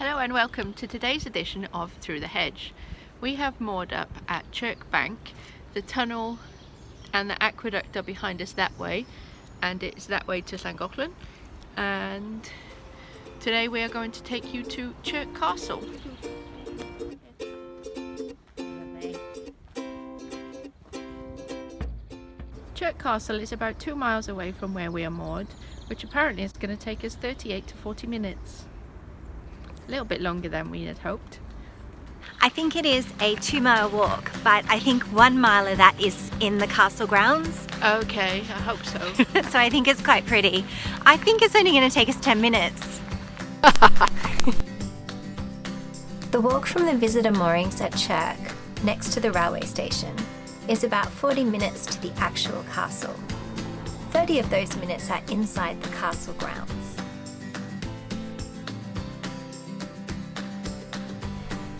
Hello and welcome to today's edition of Through the Hedge. We have moored up at Chirk Bank. The tunnel and the aqueduct are behind us that way, and it's that way to Llangollen. And today we are going to take you to Chirk Castle. Chirk Castle is about 2 miles away from where we are moored, which apparently is going to take us 38 to 40 minutes. A little bit longer than we had hoped. I think it is a 2-mile walk, but I think 1 mile of that is in the castle grounds. Okay, I hope so. So I think it's quite pretty. I think it's only going to take us 10 minutes. The walk from the visitor moorings at Chirk, next to the railway station, is about 40 minutes to the actual castle. 30 of those minutes are inside the castle grounds.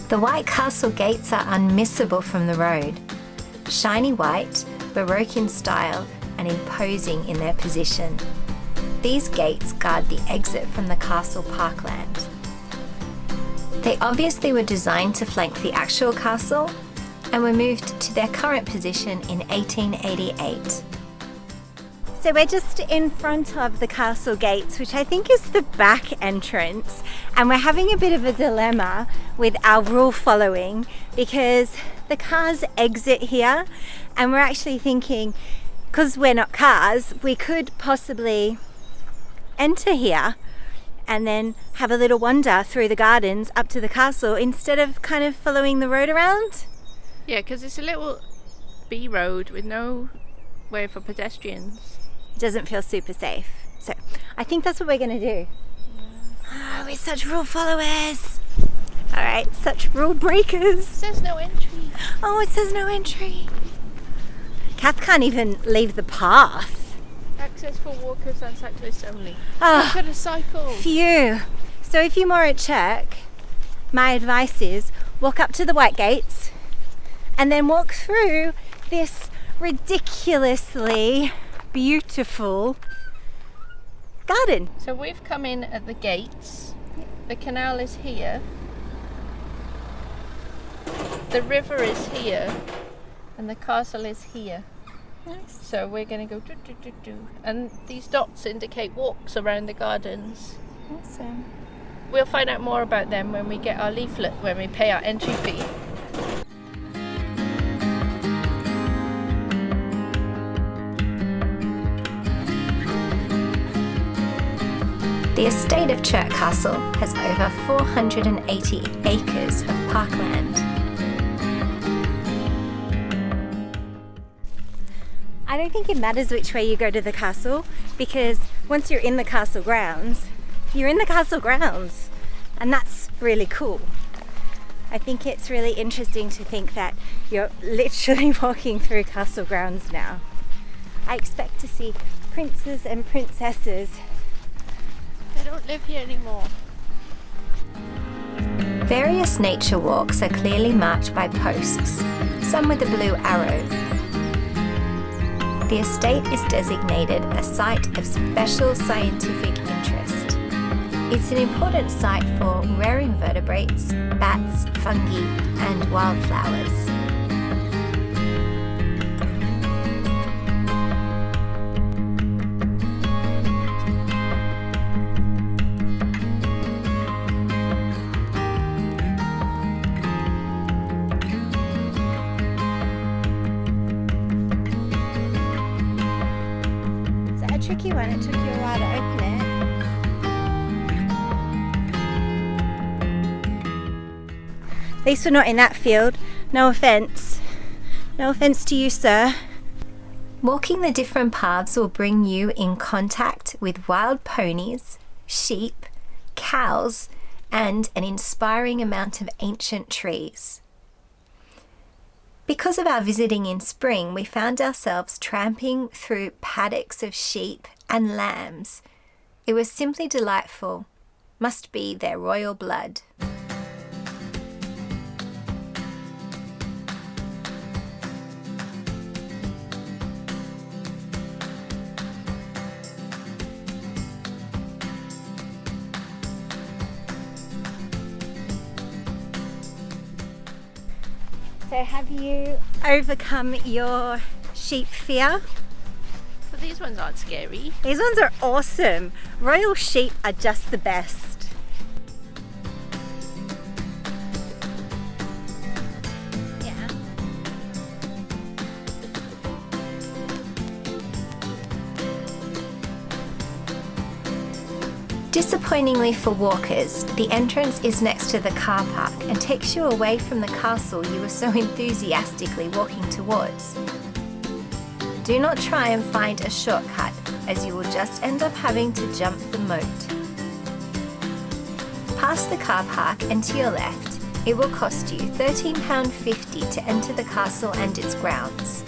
The white castle gates are unmissable from the road. Shiny white, Baroque in style and imposing in their position. These gates guard the exit from the castle parkland. They obviously were designed to flank the actual castle and were moved to their current position in 1888. So we're just in front of the castle gates, which I think is the back entrance, and we're having a bit of a dilemma with our rule following because the cars exit here, and we're actually thinking, because we're not cars, we could possibly enter here and then have a little wander through the gardens up to the castle instead of kind of following the road around. Yeah, because it's a little B road with no way for pedestrians. It doesn't feel super safe. So I think that's what we're going to do. Oh, we're such rule followers. All right, such rule breakers. It says no entry. Oh, it says no entry. Kath can't even leave the path. Access for walkers and cyclists only. Oh, Look at a cycle. phew. So if you're more at Chirk, my advice is walk up to the white gates and then walk through this ridiculously beautiful garden. So we've come in at the gates. The canal is here. The river is here. And the castle is here. Nice. So we're going to go do do do do. And these dots indicate walks around the gardens. Awesome. We'll find out more about them when we get our leaflet, when we pay our entry fee. The estate of Chirk Castle has over 480 acres of parkland. I don't think it matters which way you go to the castle, because once you're in the castle grounds, you're in the castle grounds, and that's really cool. I think it's really interesting to think that you're literally walking through castle grounds now. I expect to see princes and princesses. They don't live here anymore. Various nature walks are clearly marked by posts, some with a blue arrow. The estate is designated a site of special scientific interest. It's an important site for rare invertebrates, bats, fungi, and wildflowers. Tricky one, it took you a while to open it. At least we're not in that field. No offence. No offence to you, sir. Walking the different paths will bring you in contact with wild ponies, sheep, cows, and an inspiring amount of ancient trees. Because of our visiting in spring, we found ourselves tramping through paddocks of sheep and lambs. It was simply delightful. Must be their royal blood. So have you overcome your sheep fear? But these ones aren't scary. These ones are awesome. Royal sheep are just the best. Yeah. Disappointingly for walkers, the entrance is next to the car park and takes you away from the castle you were so enthusiastically walking towards. Do not try and find a shortcut, as you will just end up having to jump the moat. Past the car park and to your left, it will cost you £13.50 to enter the castle and its grounds.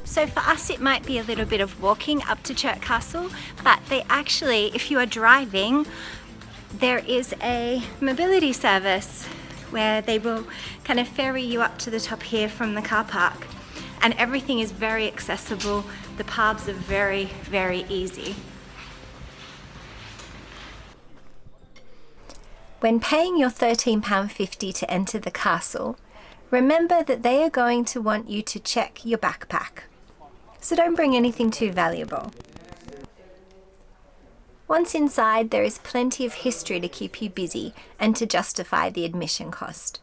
So for us it might be a little bit of walking up to Chirk Castle, but they actually, if you are driving, there is a mobility service where they will kind of ferry you up to the top here from the car park, and everything is very accessible. The paths are very, very easy. When paying your £13.50 to enter the castle, remember that they are going to want you to check your backpack. So don't bring anything too valuable. Once inside, there is plenty of history to keep you busy and to justify the admission cost.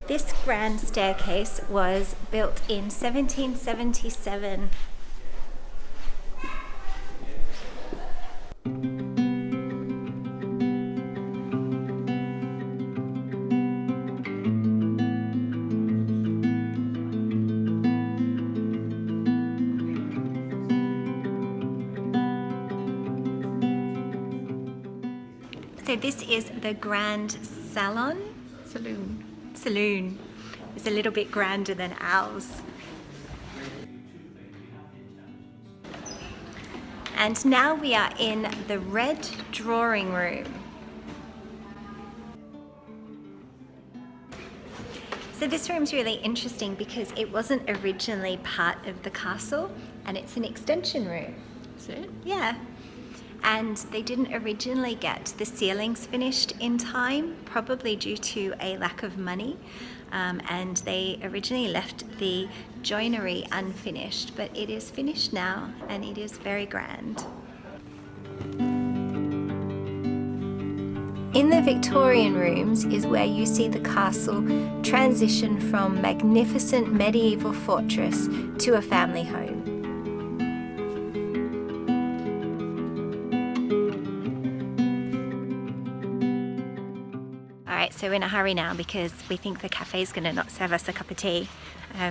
This grand staircase was built in 1777. So this is the Grand Saloon. It's a little bit grander than ours. And now we are in the Red Drawing Room. So this room's really interesting because it wasn't originally part of the castle, and it's an extension room. Is it? Yeah. And they didn't originally get the ceilings finished in time, probably due to a lack of money, and they originally left the joinery unfinished, but it is finished now and it is very grand. In the Victorian rooms is where you see the castle transition from magnificent medieval fortress to a family home. Alright, so we're in a hurry now because we think the cafe is going to not serve us a cup of tea,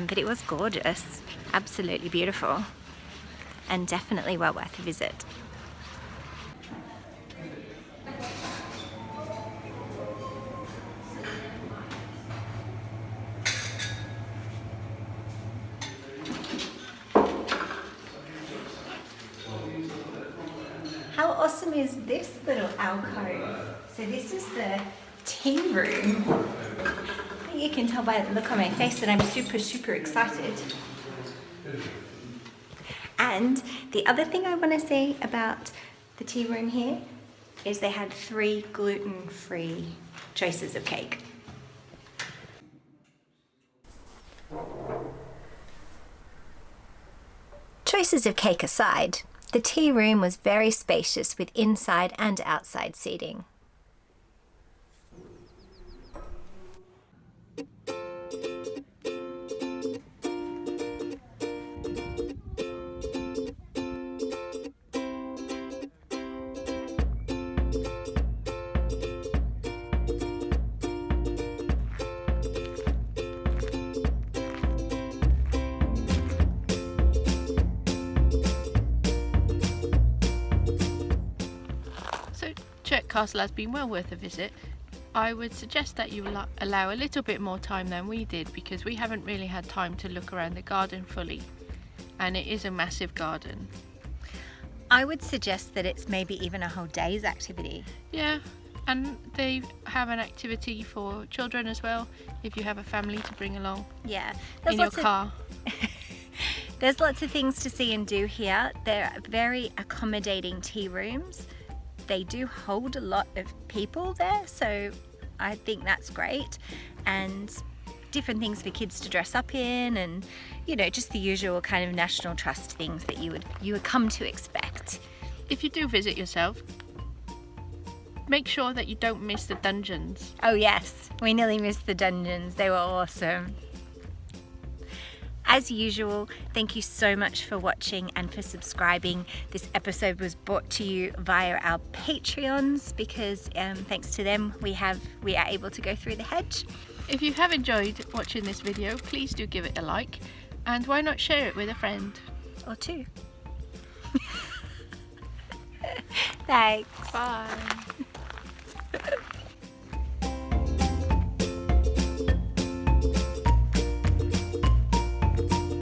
but it was gorgeous, absolutely beautiful, and definitely well worth a visit. How awesome is this little alcove? So this is the tea room. You can tell by the look on my face that I'm super excited. And the other thing I want to say about the tea room here is they had 3 gluten-free choices of cake. Choices of cake aside, the tea room was very spacious with inside and outside seating. Chirk Castle has been well worth a visit. I would suggest that you allow a little bit more time than we did, because we haven't really had time to look around the garden fully, and it is a massive garden. I would suggest that it's maybe even a whole day's activity. Yeah, and they have an activity for children as well, if you have a family to bring along Yeah. in your car. There's lots of things to see and do here. They're very accommodating tea rooms. They do hold a lot of people there, so I think that's great. And different things for kids to dress up in, and just the usual kind of National Trust things that you would come to expect. If you do visit yourself, make sure that you don't miss the dungeons. Oh yes, we nearly missed the dungeons. They were awesome. As usual, thank you so much for watching and for subscribing. This episode was brought to you via our Patreons, because thanks to them we are able to go through the hedge. If you have enjoyed watching this video, please do give it a like, and why not share it with a friend or two. Thanks. Bye.